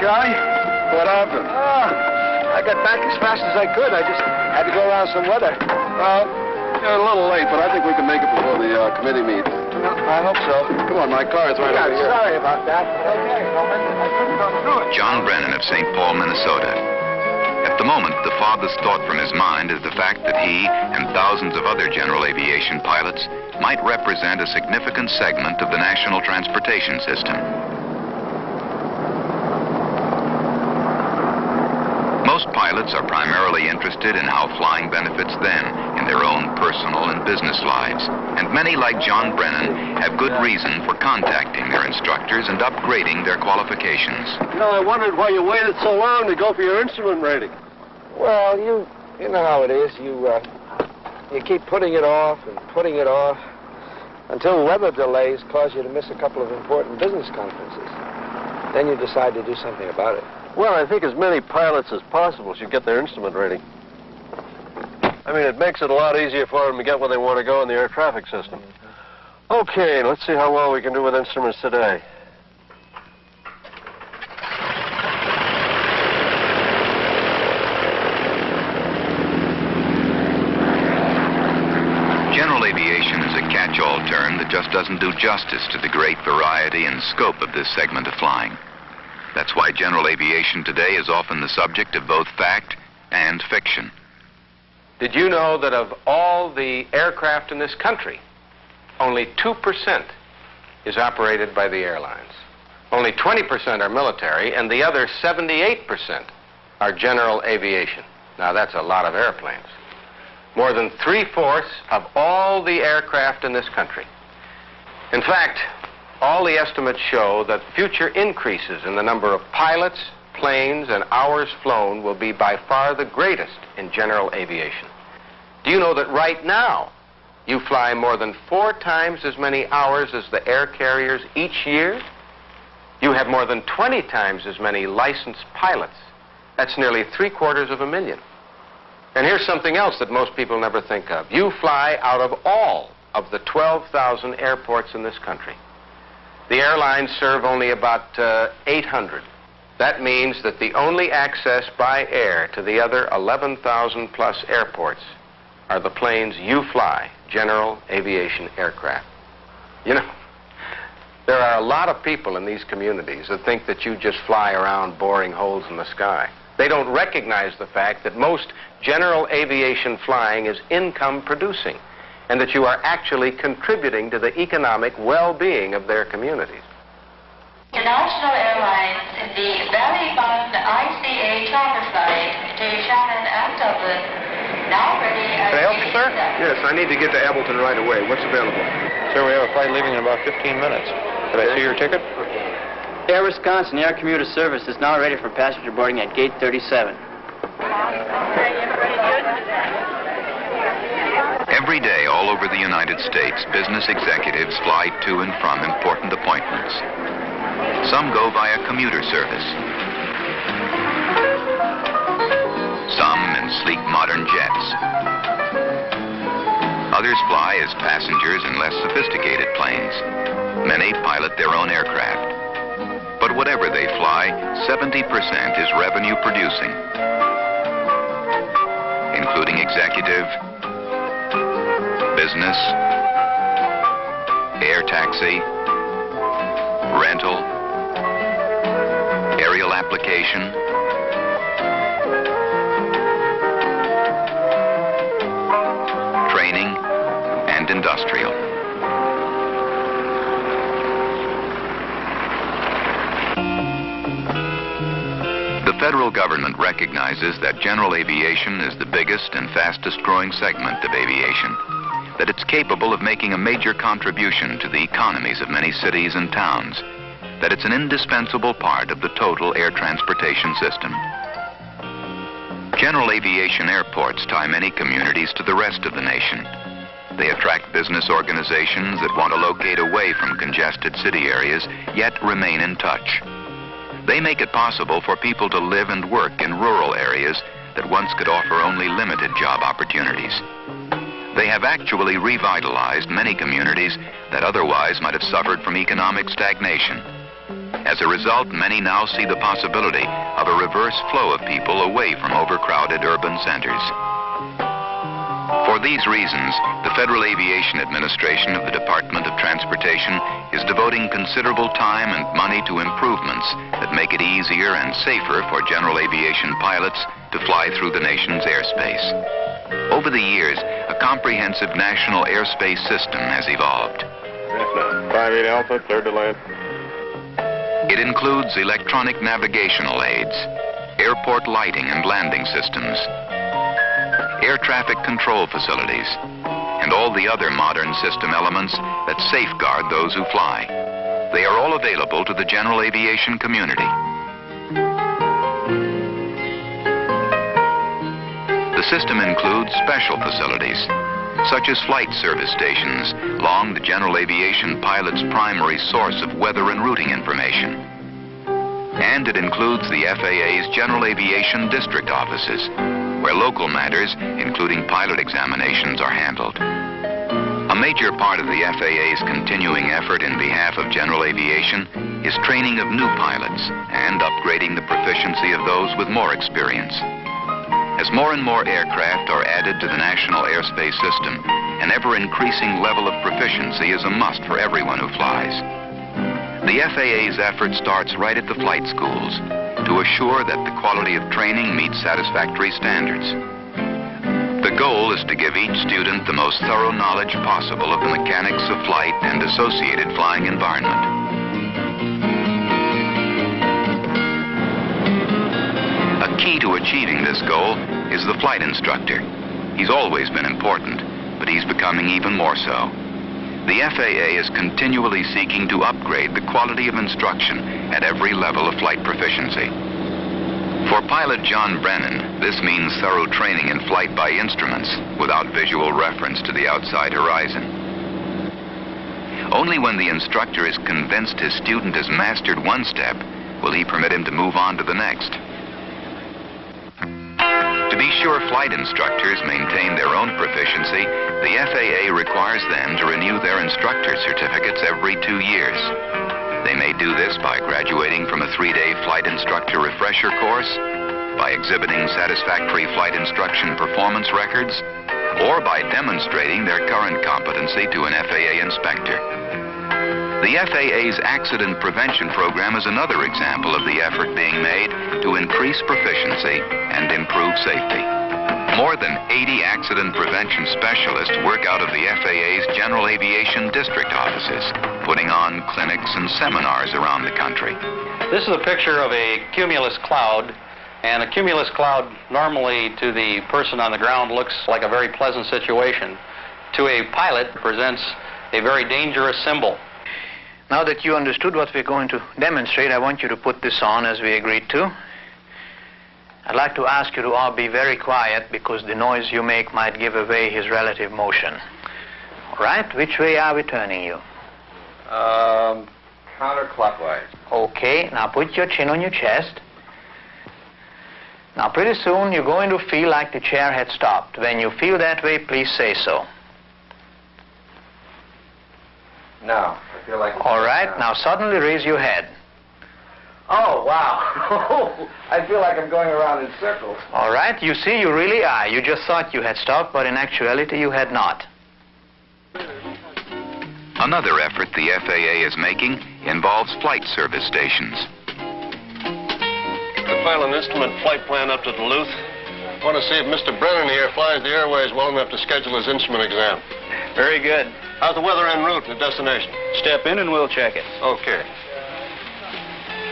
Charlie. What happened? I got back as fast as I could. I just had to go around some weather. Well, you're a little late, but I think we can make it before the committee meets. I hope so. Come on, my car is right over here. Sorry about that. Okay, I couldn't go through it. John Brennan of St. Paul, Minnesota. At the moment, the farthest thought from his mind is the fact that he and thousands of other general aviation pilots might represent a significant segment of the national transportation system. Most pilots are primarily interested in how flying benefits them in their own personal and business lives. And many, like John Brennan, have good reason for contacting their instructors and upgrading their qualifications. You know, I wondered why you waited so long to go for your instrument rating. Well, you know how it is. You keep putting it off and putting it off until weather delays cause you to miss a couple of important business conferences. Then you decide to do something about it. Well, I think as many pilots as possible should get their instrument rating. I mean, it makes it a lot easier for them to get where they want to go in the air traffic system. Okay, let's see how well we can do with instruments today. General aviation is a catch-all term that just doesn't do justice to the great variety and scope of this segment of flying. That's why general aviation today is often the subject of both fact and fiction. Did you know that of all the aircraft in this country, only 2% is operated by the airlines? Only 20% are military, and the other 78% are general aviation. Now, that's a lot of airplanes. More than 3/4 of all the aircraft in this country. In fact, all the estimates show that future increases in the number of pilots, planes, and hours flown will be by far the greatest in general aviation. Do you know that right now you fly more than 4 times as many hours as the air carriers each year? You have more than 20 times as many licensed pilots. That's nearly 750,000. And here's something else that most people never think of. You fly out of all of the 12,000 airports in this country. The airlines serve only about 800. That means that the only access by air to the other 11,000 plus airports are the planes you fly, general aviation aircraft. You know, there are a lot of people in these communities that think that you just fly around boring holes in the sky. They don't recognize the fact that most general aviation flying is income producing, and that you are actually contributing to the economic well-being of their communities. International Airlines, the valley-bound ICA charter flight to Shannon and Dublin, now ready. Can I help you, sir? Yes, I need to get to Appleton right away. What's available? Sir, we have a flight leaving in about 15 minutes. Did I see your ticket? Air Wisconsin Air Commuter Service is now ready for passenger boarding at gate 37. Every day all over the United States, business executives fly to and from important appointments. Some go via commuter service. Some in sleek modern jets. Others fly as passengers in less sophisticated planes. Many pilot their own aircraft. But whatever they fly, 70% is revenue producing, including executive, business, air taxi, rental, aerial application, training, and industrial. The federal government recognizes that general aviation is the biggest and fastest growing segment of aviation, that it's capable of making a major contribution to the economies of many cities and towns, that it's an indispensable part of the total air transportation system. General aviation airports tie many communities to the rest of the nation. They attract business organizations that want to locate away from congested city areas, yet remain in touch. They make it possible for people to live and work in rural areas that once could offer only limited job opportunities. They have actually revitalized many communities that otherwise might have suffered from economic stagnation. As a result, many now see the possibility of a reverse flow of people away from overcrowded urban centers. For these reasons, the Federal Aviation Administration of the Department of Transportation is devoting considerable time and money to improvements that make it easier and safer for general aviation pilots to fly through the nation's airspace. Over the years, a comprehensive national airspace system has evolved. 58 Alpha, cleared to land. It includes electronic navigational aids, airport lighting and landing systems, air traffic control facilities, and all the other modern system elements that safeguard those who fly. They are all available to the general aviation community. The system includes special facilities, such as flight service stations along the general aviation pilot's primary source of weather and routing information. And it includes the FAA's general aviation district offices, where local matters, including pilot examinations, are handled. A major part of the FAA's continuing effort in behalf of general aviation is training of new pilots and upgrading the proficiency of those with more experience. As more and more aircraft are added to the national airspace system, an ever-increasing level of proficiency is a must for everyone who flies. The FAA's effort starts right at the flight schools to assure that the quality of training meets satisfactory standards. The goal is to give each student the most thorough knowledge possible of the mechanics of flight and associated flying environment. A key to achieving this goal is the flight instructor. He's always been important, but he's becoming even more so. The FAA is continually seeking to upgrade the quality of instruction at every level of flight proficiency. For pilot John Brennan, this means thorough training in flight by instruments without visual reference to the outside horizon. Only when the instructor is convinced his student has mastered one step will he permit him to move on to the next. To be sure flight instructors maintain their own proficiency, the FAA requires them to renew their instructor certificates every 2 years. They may do this by graduating from a 3-day flight instructor refresher course, by exhibiting satisfactory flight instruction performance records, or by demonstrating their current competency to an FAA inspector. The FAA's accident prevention program is another example of the effort being made to increase proficiency and improve safety. More than 80 accident prevention specialists work out of the FAA's general aviation district offices, putting on clinics and seminars around the country. This is a picture of a cumulus cloud, and a cumulus cloud normally to the person on the ground looks like a very pleasant situation. To a pilot, it presents a very dangerous symbol. Now that you understood what we're going to demonstrate, I want you to put this on as we agreed to. I'd like to ask you to all be very quiet because the noise you make might give away his relative motion. All right, which way are we turning you? Counterclockwise. Okay, now put your chin on your chest. Now pretty soon you're going to feel like the chair had stopped. When you feel that way, please say so. No, I feel like... All right, now suddenly raise your head. Oh, wow. I feel like I'm going around in circles. All right, you see, you really are. You just thought you had stopped, but in actuality you had not. Another effort the FAA is making involves flight service stations. To file an instrument flight plan up to Duluth. I want to see if Mr. Brennan here flies the airways well enough to schedule his instrument exam. Very good. How's the weather en route and the destination? Step in and we'll check it. Okay.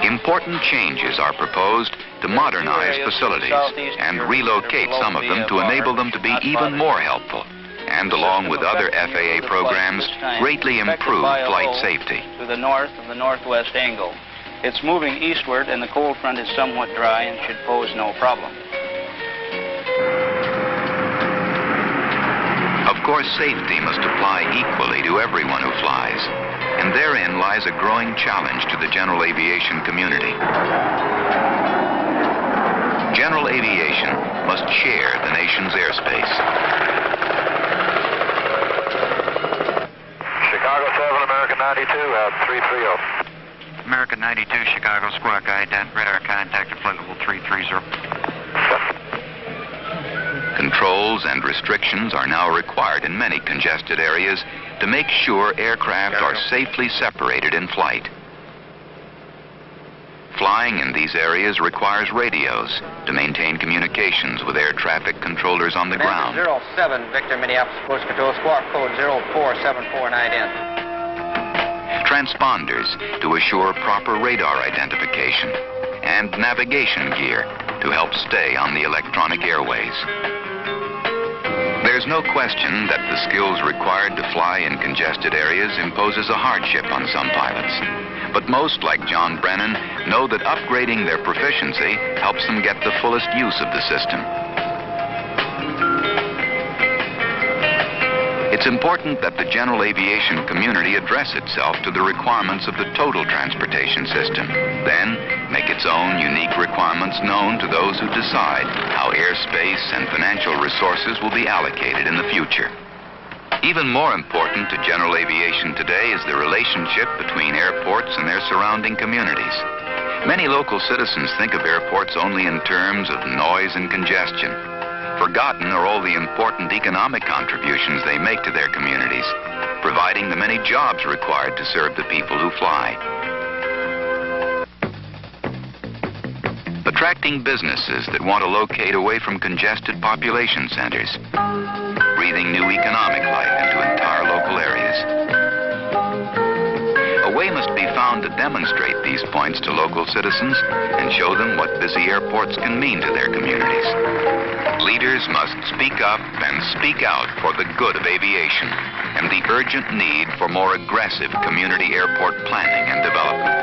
Important changes are proposed to modernize facilities and relocate some of them to enable them to be even more helpful, and along with other FAA programs, greatly improve flight safety. To the north of the northwest angle. It's moving eastward and the cold front is somewhat dry and should pose no problem. Of course, safety must apply equally to everyone who flies, and therein lies a growing challenge to the general aviation community. General aviation must share the nation's airspace. Chicago 7, American 92, out 330. American 92, Chicago, squawk ident, radar contact applicable 330. Controls and restrictions are now required in many congested areas to make sure aircraft are safely separated in flight. Flying in these areas requires radios to maintain communications with air traffic controllers on the ground. 07, Victor, Minneapolis Coast Control, squawk code 04749N. Transponders to assure proper radar identification, and navigation gear to help stay on the electronic airways. There's no question that the skills required to fly in congested areas imposes a hardship on some pilots. But most, like John Brennan, know that upgrading their proficiency helps them get the fullest use of the system. It's important that the general aviation community address itself to the requirements of the total transportation system, then make its own unique requirements known to those who decide how airspace and financial resources will be allocated in the future. Even more important to general aviation today is the relationship between airports and their surrounding communities. Many local citizens think of airports only in terms of noise and congestion. Forgotten are all the important economic contributions they make to their communities, providing the many jobs required to serve the people who fly. Attracting businesses that want to locate away from congested population centers, breathing new economic life into entire local areas. A way must be found to demonstrate these points to local citizens and show them what busy airports can mean to their communities. Leaders must speak up and speak out for the good of aviation and the urgent need for more aggressive community airport planning and development.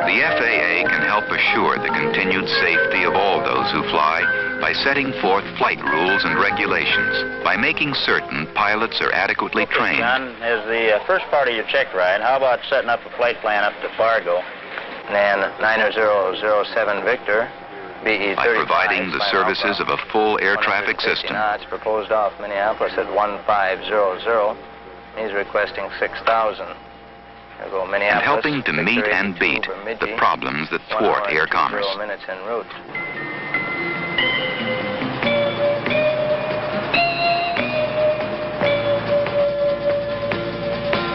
The FAA can help assure the continued safety of all those who fly by setting forth flight rules and regulations, by making certain pilots are adequately trained. John, as the first part of your check ride, how about setting up a flight plan up to Fargo, and then 9007 Victor, BE 35. By providing the services of a full air traffic system. Knots proposed off Minneapolis at 1500. He's requesting 6,000. And helping to meet and beat the problems that thwart air commerce. Minutes en route.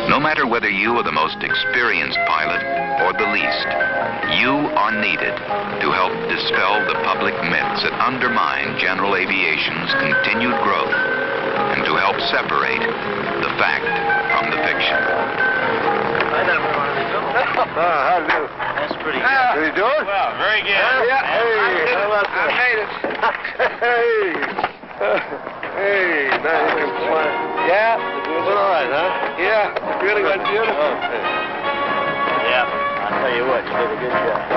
No matter whether you are the most experienced pilot or the least, you are needed to help dispel the public myths that undermine general aviation's continued growth and to help separate the fact from the fiction. How do you do? That's pretty good. How you doing? Well, very good. Yeah. Hey, I made it. Hey. Hey, now you can fly. Yeah. Doing all right, huh? Yeah. Really went beautiful. Yeah. I'll tell you what, you did a good job.